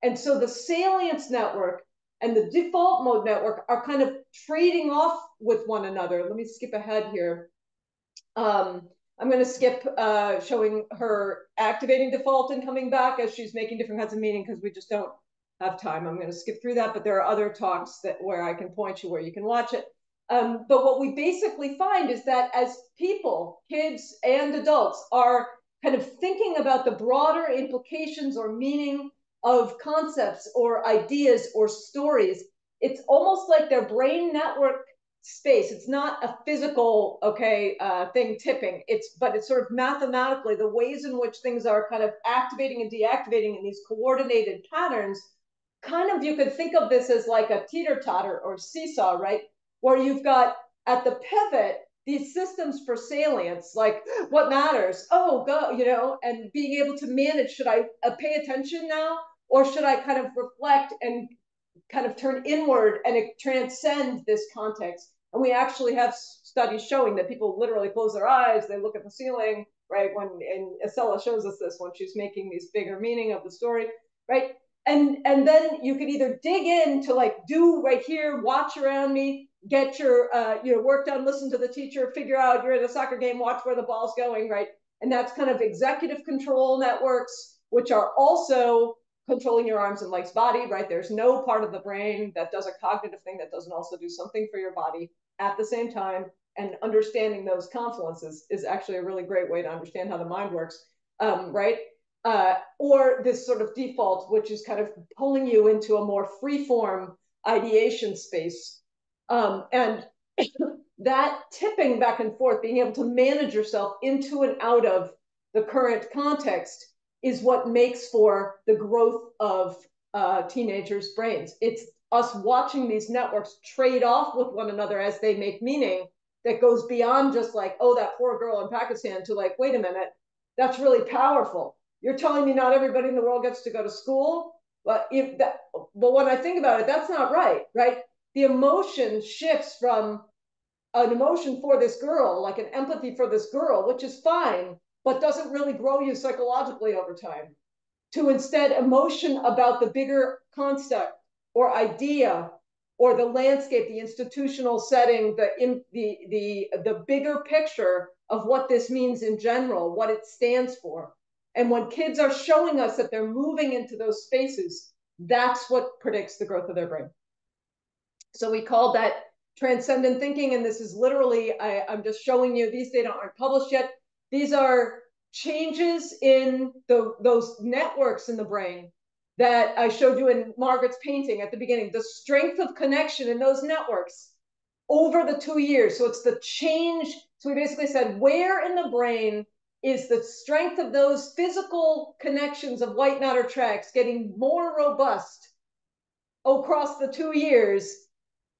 S1: And so the salience network and the default mode network are kind of trading off with one another. Let me skip ahead here. I'm going to skip showing her activating default and coming back as she's making different kinds of meaning because we just don't have time. I'm going to skip through that, but there are other talks where I can point you where you can watch it. But what we basically find is that as people, kids and adults, are kind of thinking about the broader implications or meaning of concepts or ideas or stories, it's almost like their brain network space. It's not a physical, thing tipping. But it's sort of mathematically the ways in which things are kind of activating and deactivating in these coordinated patterns. Kind of, you could think of this as like a teeter-totter or seesaw, right? Where you've got at the pivot these systems for salience, like what matters, oh, go, and being able to manage, should I pay attention now, or should I kind of reflect and kind of turn inward and transcend this context? And we actually have studies showing that people literally close their eyes, they look at the ceiling, right? And Estella shows us this when she's making these bigger meaning of the story, right? And then you could either dig in to like do right here, watch around me, get your work done, listen to the teacher, figure out you're at a soccer game, watch where the ball's going, right? And that's kind of executive control networks, which are also controlling your arms and legs, body, right? There's no part of the brain that does a cognitive thing that doesn't also do something for your body at the same time. And understanding those confluences is actually a really great way to understand how the mind works, right? Or this sort of default, which is kind of pulling you into a more free-form ideation space. And that tipping back and forth, being able to manage yourself into and out of the current context is what makes for the growth of teenagers' brains. It's us watching these networks trade off with one another as they make meaning that goes beyond just like, oh, that poor girl in Pakistan, to like, wait a minute, that's really powerful. You're telling me not everybody in the world gets to go to school? But when I think about it, that's not right, right? The emotion shifts from an emotion for this girl, like an empathy for this girl, which is fine, but doesn't really grow you psychologically over time, to instead emotion about the bigger concept or idea or the landscape, the institutional setting, the bigger picture of what this means in general, what it stands for. And when kids are showing us that they're moving into those spaces, that's what predicts the growth of their brain. So we call that transcendent thinking, and this is literally, I'm just showing you, these data aren't published yet. These are changes in those networks in the brain that I showed you in Margaret's painting at the beginning, the strength of connection in those networks over the 2 years. So it's the change. So we basically said, where in the brain is the strength of those physical connections of white matter tracks getting more robust across the 2 years?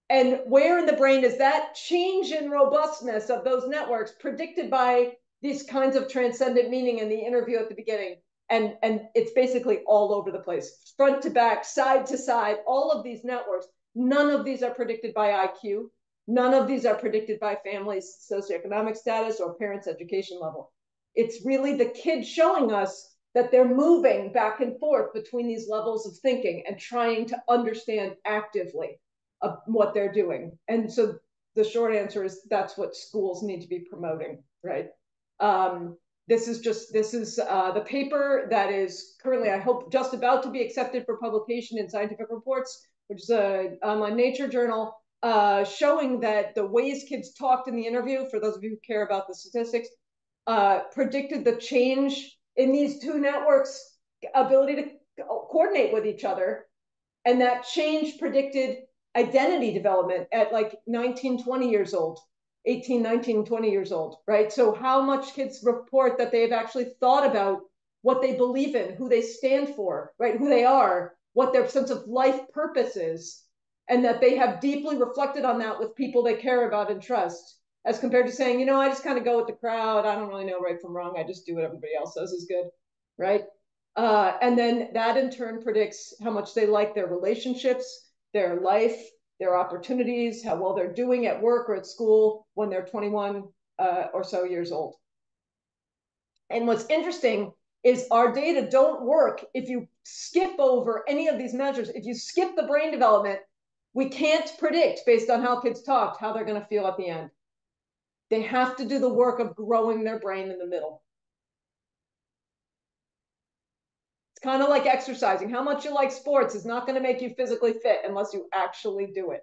S1: And where in the brain is that change in robustness of those networks predicted by these kinds of transcendent meaning in the interview at the beginning? And it's basically all over the place, front to back, side to side, all of these networks. None of these are predicted by IQ. None of these are predicted by family's socioeconomic status or parents' education level. It's really the kids showing us that they're moving back and forth between these levels of thinking and trying to understand actively what they're doing. And so the short answer is that's what schools need to be promoting, right? This is the paper that is currently, I hope, just about to be accepted for publication in Scientific Reports, which is an online nature journal, showing that the ways kids talked in the interview, for those of you who care about the statistics, predicted the change in these two networks' ability to coordinate with each other. And that change predicted identity development at like 19, 20 years old. 18, 19, 20 years old, right? So how much kids report that they've actually thought about what they believe in, who they stand for, right? Who they are, what their sense of life purpose is, and that they have deeply reflected on that with people they care about and trust, as compared to saying, you know, I just kind of go with the crowd. I don't really know right from wrong. I just do what everybody else says is good, right? And then that in turn predicts how much they like their relationships, their life, their opportunities, how well they're doing at work or at school when they're 21 or so years old. And what's interesting is our data don't work if you skip over any of these measures. If you skip the brain development, we can't predict based on how kids talked, how they're going to feel at the end. They have to do the work of growing their brain in the middle. It's kind of like exercising. How much you like sports is not going to make you physically fit unless you actually do it.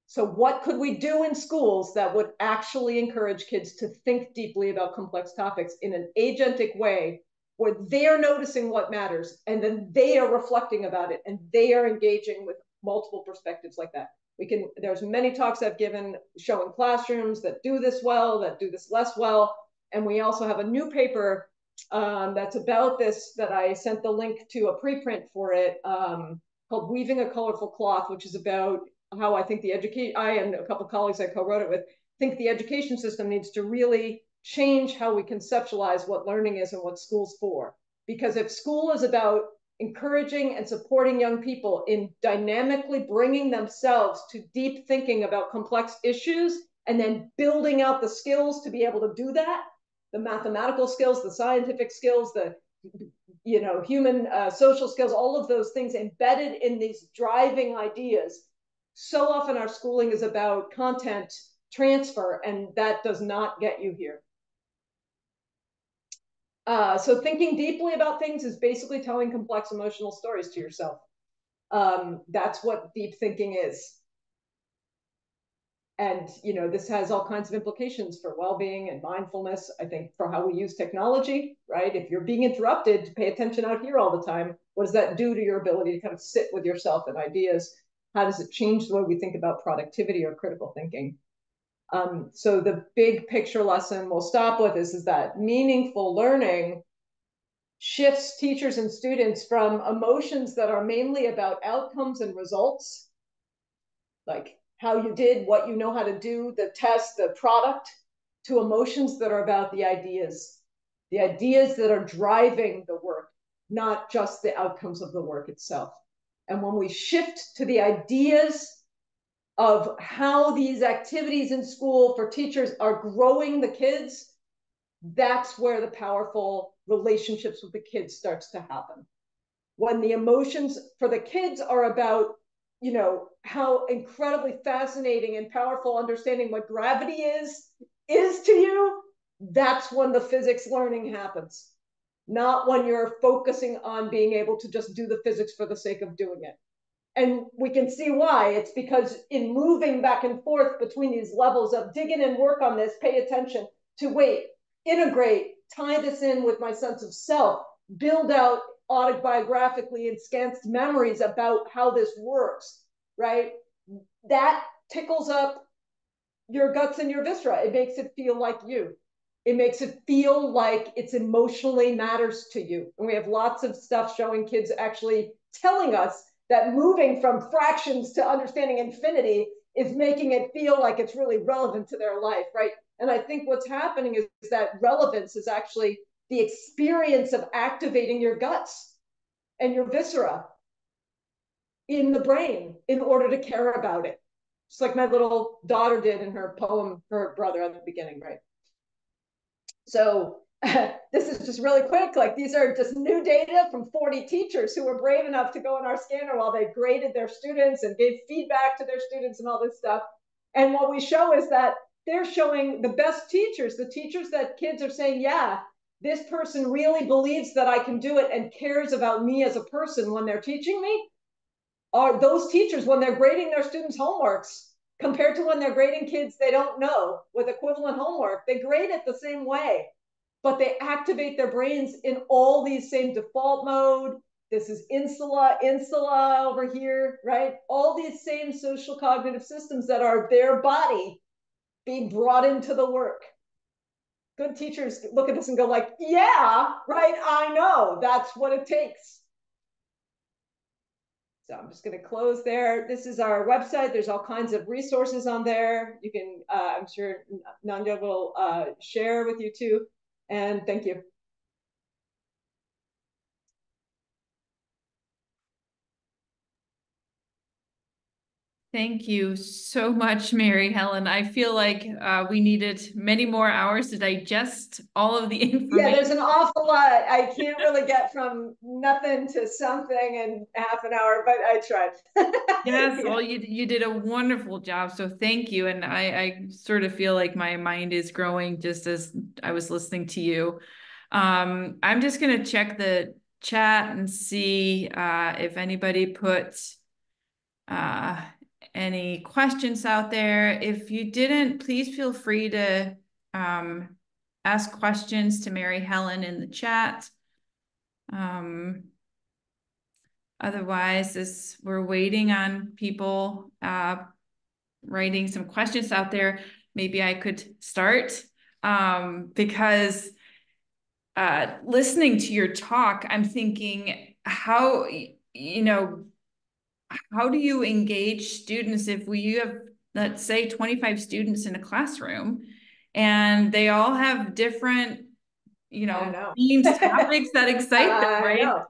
S1: So what could we do in schools that would actually encourage kids to think deeply about complex topics in an agentic way, where they're noticing what matters and then they are reflecting about it and they are engaging with multiple perspectives like that? There's many talks I've given showing classrooms that do this well, that do this less well. And we also have a new paper that's about this, that I sent the link to a preprint for it, called Weaving a Colorful Cloth, which is about how I think I and a couple of colleagues I co-wrote it with think the education system needs to really change how we conceptualize what learning is and what school's for. Because if school is about encouraging and supporting young people in dynamically bringing themselves to deep thinking about complex issues and then building out the skills to be able to do that, the mathematical skills, the scientific skills, the human social skills, all of those things embedded in these driving ideas. So often our schooling is about content transfer, and that does not get you here. So thinking deeply about things is basically telling complex emotional stories to yourself. That's what deep thinking is. And, this has all kinds of implications for well-being and mindfulness, I think, for how we use technology, right? If you're being interrupted to pay attention out here all the time, what does that do to your ability to kind of sit with yourself and ideas? How does it change the way we think about productivity or critical thinking? So the big picture lesson we'll stop with is that meaningful learning shifts teachers and students from emotions that are mainly about outcomes and results, like how you did, what you know how to do, the test, the product, to emotions that are about the ideas that are driving the work, not just the outcomes of the work itself. And when we shift to the ideas of how these activities in school for teachers are growing the kids, that's where the powerful relationships with the kids starts to happen. When the emotions for the kids are about, how incredibly fascinating and powerful understanding what gravity is to you, that's when the physics learning happens. Not when you're focusing on being able to just do the physics for the sake of doing it. And we can see why. It's because in moving back and forth between these levels of dig in and work on this, pay attention, to wait, integrate, tie this in with my sense of self, build out autobiographically enscanced memories about how this works, right? That tickles up your guts and your viscera. It makes it feel like you. It makes it feel like it's emotionally matters to you. And we have lots of stuff showing kids actually telling us that moving from fractions to understanding infinity is making it feel like it's really relevant to their life, right? And I think what's happening is that relevance is actually the experience of activating your guts and your viscera in the brain in order to care about it. Just like my little daughter did in her poem for her brother at the beginning, right? So this is just really quick. Like, these are just new data from 40 teachers who were brave enough to go in our scanner while they graded their students and gave feedback to their students and all this stuff. And what we show is that they're showing the best teachers, the teachers that kids are saying, yeah, this person really believes that I can do it and cares about me as a person when they're teaching me, are those teachers when they're grading their students' homeworks compared to when they're grading kids they don't know with equivalent homework. They grade it the same way, but they activate their brains in all these same default mode. This is insula over here, right? All these same social cognitive systems that are their body being brought into the work. Good teachers look at this and go like, yeah, right, I know, that's what it takes. So I'm just going to close there. This is our website. There's all kinds of resources on there. You can, I'm sure Nanda will share with you too. And thank you.
S2: Thank you so much, Mary Helen. I feel like we needed many more hours to digest all of the information.
S1: Yeah, there's an awful lot. I can't really get from nothing to something in half an hour, but I tried.
S2: Yes, well, you did a wonderful job. So thank you. And I sort of feel like my mind is growing just as I was listening to you. I'm just going to check the chat and see if anybody puts any questions out there. If you didn't, please feel free to ask questions to Mary Helen in the chat. Otherwise, we're waiting on people writing some questions out there. Maybe I could start because listening to your talk, I'm thinking how, how do you engage students if you have, let's say, 25 students in a classroom and they all have different, themes, topics that excite them, right?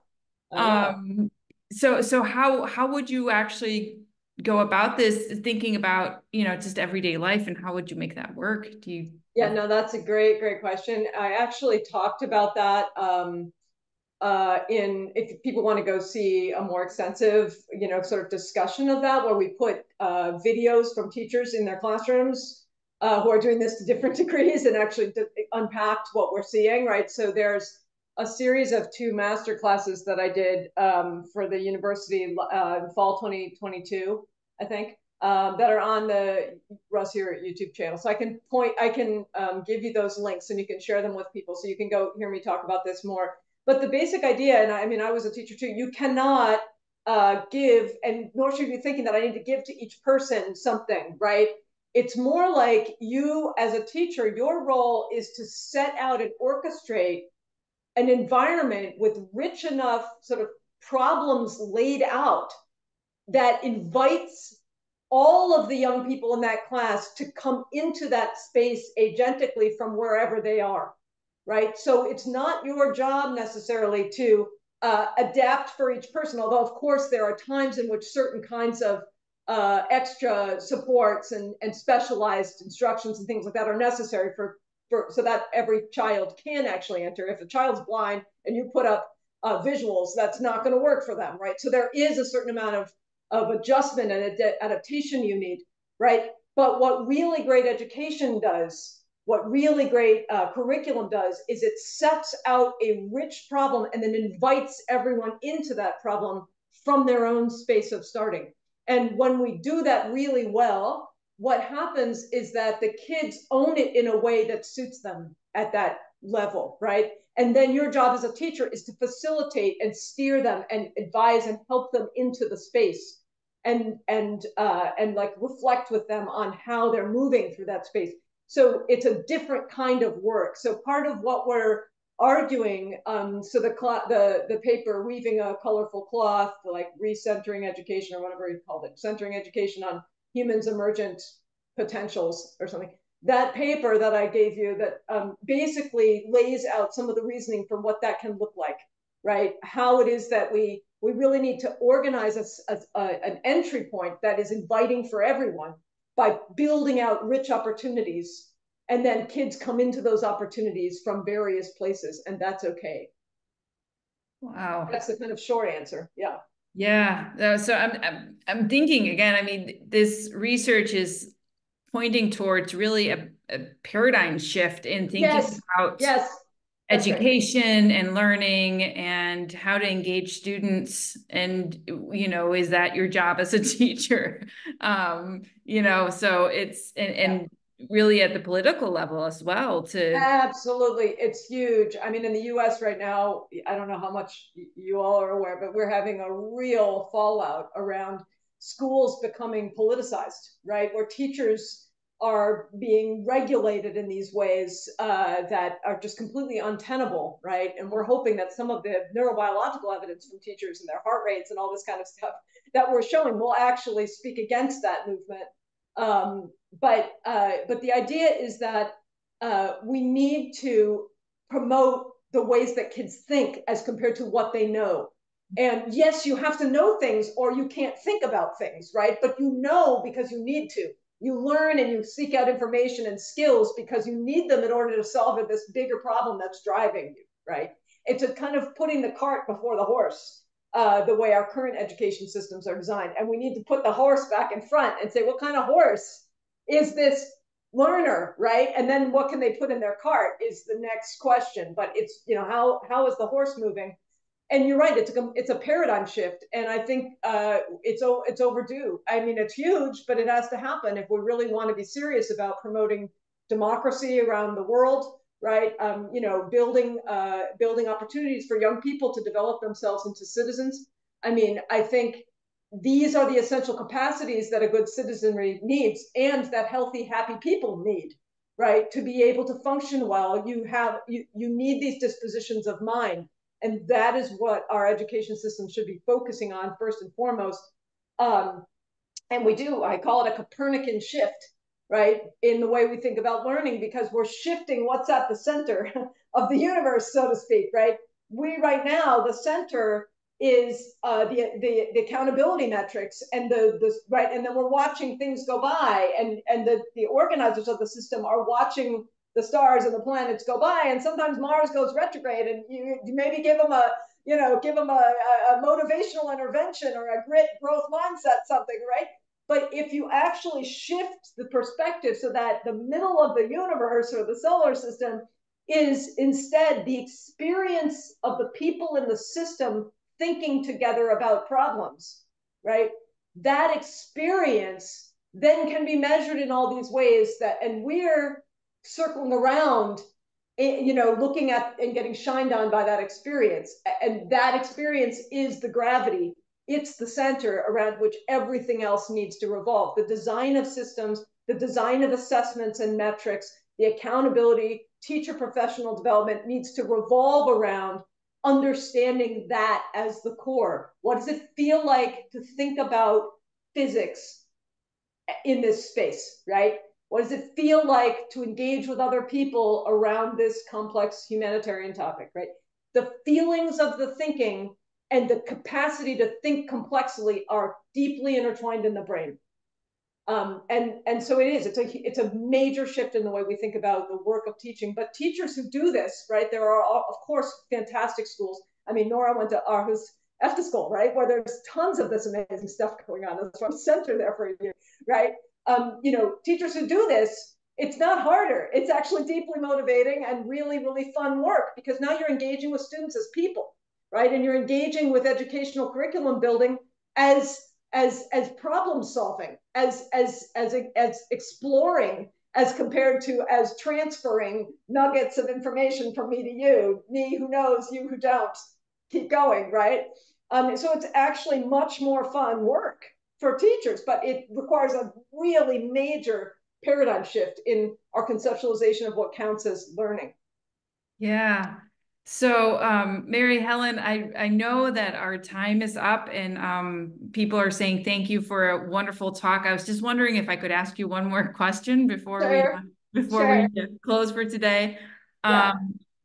S1: I know.
S2: So how would you actually go about this, thinking about, just everyday life, and how would you make that work?
S1: Yeah, no, that's a great question. I actually talked about that if people want to go see a more extensive, sort of discussion of that, where we put videos from teachers in their classrooms who are doing this to different degrees and actually unpacked what we're seeing, right? So there's a series of 2 master classes that I did for the university in fall 2022, I think, that are on the Russ Here YouTube channel. So I can give you those links and you can share them with people so you can go hear me talk about this more. But the basic idea, and I mean, I was a teacher too, you cannot give, and nor should you be thinking that I need to give to each person something, right? It's more like you as a teacher, your role is to set out and orchestrate an environment with rich enough sort of problems laid out that invites all of the young people in that class to come into that space agentically from wherever they are, right? So it's not your job necessarily to adapt for each person, although of course there are times in which certain kinds of extra supports and specialized instructions and things like that are necessary for so that every child can actually enter. If a child's blind and you put up visuals, that's not going to work for them, right? So there is a certain amount of adjustment and adaptation you need, right? But what really great education does, what really great curriculum does, is it sets out a rich problem and then invites everyone into that problem from their own space of starting. And when we do that really well, what happens is that the kids own it in a way that suits them at that level, right? And then your job as a teacher is to facilitate and steer them and advise and help them into the space and like reflect with them on how they're moving through that space. So it's a different kind of work. So part of what we're arguing, so the paper, Weaving a Colorful Cloth, like recentering education or whatever he called it, centering education on humans' emergent potentials or something. That paper that I gave you that basically lays out some of the reasoning for what that can look like, right? How it is that we really need to organize an entry point that is inviting for everyone by building out rich opportunities. And then kids come into those opportunities from various places, and that's okay.
S2: Wow.
S1: That's the kind of short answer. Yeah.
S2: Yeah. So I'm thinking again, I mean, this research is pointing towards really a paradigm shift in thinking about education and learning and how to engage students. And, you know, is that your job as a teacher? You know, so it's, and really at the political level as well to.
S1: Absolutely. It's huge. I mean, in the US right now, I don't know how much you all are aware, but we're having a real fallout around schools becoming politicized, right? Where teachers are being regulated in these ways that are just completely untenable, right? And we're hoping that some of the neurobiological evidence from teachers and their heart rates and all this kind of stuff that we're showing will actually speak against that movement. But the idea is that we need to promote the ways that kids think as compared to what they know. And yes, you have to know things or you can't think about things, right? But you know because you need to. You learn and you seek out information and skills because you need them in order to solve this bigger problem that's driving you, right? It's a kind of putting the cart before the horse, the way our current education systems are designed. And we need to put the horse back in front and say, what kind of horse is this learner, right? And then what can they put in their cart is the next question. But it's, you know, how is the horse moving? And you're right, it's a paradigm shift, and I think it's overdue. I mean, it's huge, but it has to happen if we really want to be serious about promoting democracy around the world, right? You know, building opportunities for young people to develop themselves into citizens. I mean, I think these are the essential capacities that a good citizenry needs, and that healthy, happy people need, right? To be able to function well, you need these dispositions of mind. And that is what our education system should be focusing on first and foremost. And we do, I call it a Copernican shift, right? In the way we think about learning, because we're shifting what's at the center of the universe, so to speak, right? We right now, the center is the accountability metrics and right, and then we're watching things go by, and the organizers of the system are watching the stars and the planets go by, and sometimes Mars goes retrograde, and you maybe give them a motivational intervention or a grit growth mindset, something, right? But if you actually shift the perspective so that the middle of the universe or the solar system is instead the experience of the people in the system thinking together about problems, right? That experience then can be measured in all these ways and we're circling around, you know, looking at and getting shined on by that experience. And that experience is the gravity. It's the center around which everything else needs to revolve. The design of systems, the design of assessments and metrics, the accountability, teacher professional development needs to revolve around understanding that as the core. What does it feel like to think about physics in this space, right? What does it feel like to engage with other people around this complex humanitarian topic, right? The feelings of the thinking and the capacity to think complexly are deeply intertwined in the brain. And so it is, it's a major shift in the way we think about the work of teaching. But teachers who do this, right, there are, of course, fantastic schools. I mean, Nora went to Aarhus EFTA school, right, where there's tons of this amazing stuff going on. That's why I'm center there for a year, right? You know, teachers who do this, it's not harder. It's actually deeply motivating and really, really fun work, because now you're engaging with students as people, right? And you're engaging with educational curriculum building as problem solving, as exploring, as compared to as transferring nuggets of information from me to you, me who knows, you who don't, keep going, right? So it's actually much more fun work for teachers, but it requires a really major paradigm shift in our conceptualization of what counts as learning.
S2: Yeah. So, Mary Helen, I know that our time is up, and people are saying thank you for a wonderful talk. I was just wondering if I could ask you one more question before we close for today.
S1: Yeah.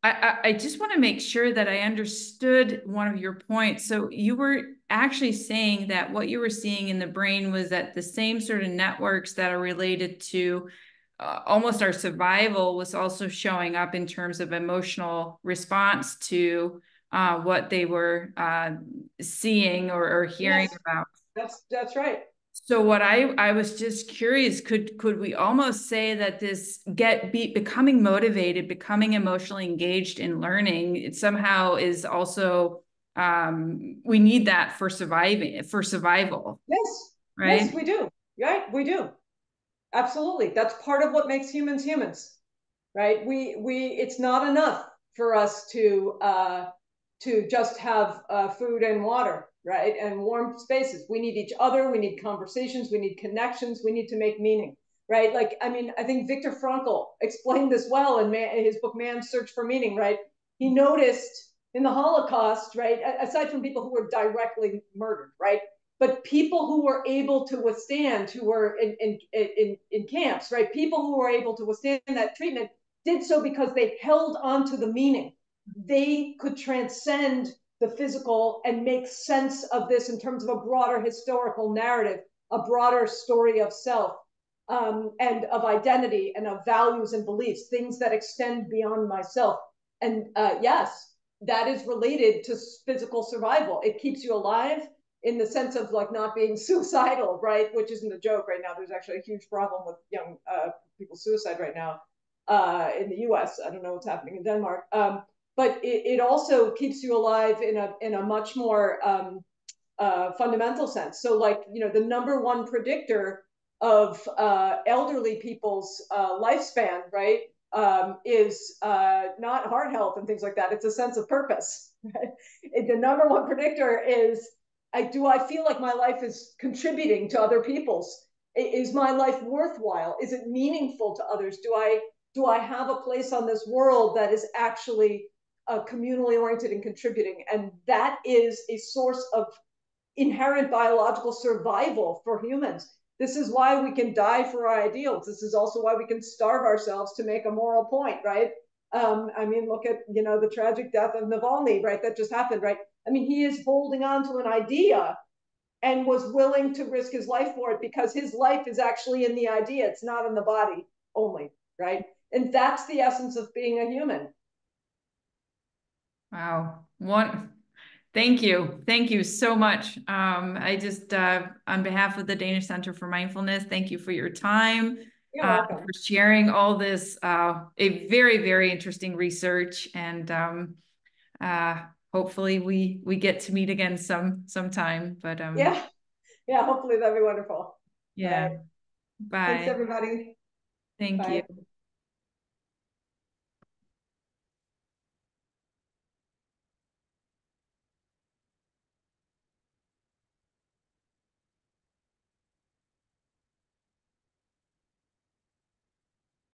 S2: I just want to make sure that I understood one of your points. So you were actually saying that what you were seeing in the brain was that the same sort of networks that are related to almost our survival was also showing up in terms of emotional response to what they were seeing or hearing about.
S1: That's right.
S2: So what I was just curious, could we almost say that this becoming motivated, becoming emotionally engaged in learning, it somehow is also, we need that for survival.
S1: Yes.
S2: Right?
S1: Yes, we do. Right, we do. Absolutely. That's part of what makes humans humans, right? It's not enough for us to just have food and water, right? And warm spaces. We need each other. We need conversations. We need connections. We need to make meaning, right? Like, I mean, I think Viktor Frankl explained this well in his book, Man's Search for Meaning, right? He noticed in the Holocaust, right, aside from people who were directly murdered, right, but people who were able to withstand, who were in camps, right, people who were able to withstand that treatment did so because they held on to the meaning. They could transcend the physical and make sense of this in terms of a broader historical narrative, a broader story of self, and of identity and of values and beliefs, things that extend beyond myself. And yes, that is related to physical survival. It keeps you alive in the sense of like not being suicidal, right? Which isn't a joke right now. There's actually a huge problem with young people's suicide right now in the US. I don't know what's happening in Denmark. But it also keeps you alive in a much more fundamental sense. So like, you know, the number one predictor of elderly people's lifespan, right, is not heart health and things like that. It's a sense of purpose. Right? The number one predictor is, do I feel like my life is contributing to other people's? Is my life worthwhile? Is it meaningful to others? Do I have a place on this world that is actually communally oriented and contributing? And that is a source of inherent biological survival for humans. This is why we can die for our ideals. This is also why we can starve ourselves to make a moral point, right? I mean, look at, you know, the tragic death of Navalny, right? That just happened, right? I mean, he is holding on to an idea and was willing to risk his life for it because his life is actually in the idea. It's not in the body only, right? And that's the essence of being a human.
S2: Wow. Thank you. Thank you so much. I just, on behalf of the Danish Center for Mindfulness, thank you for your time.
S1: You're welcome.
S2: For sharing all this, a very, very interesting research. And hopefully we get to meet again sometime. But
S1: yeah, hopefully that'd be wonderful.
S2: Yeah.
S1: Right.
S2: Bye.
S1: Thanks, everybody.
S2: Thank
S1: Bye.
S2: you.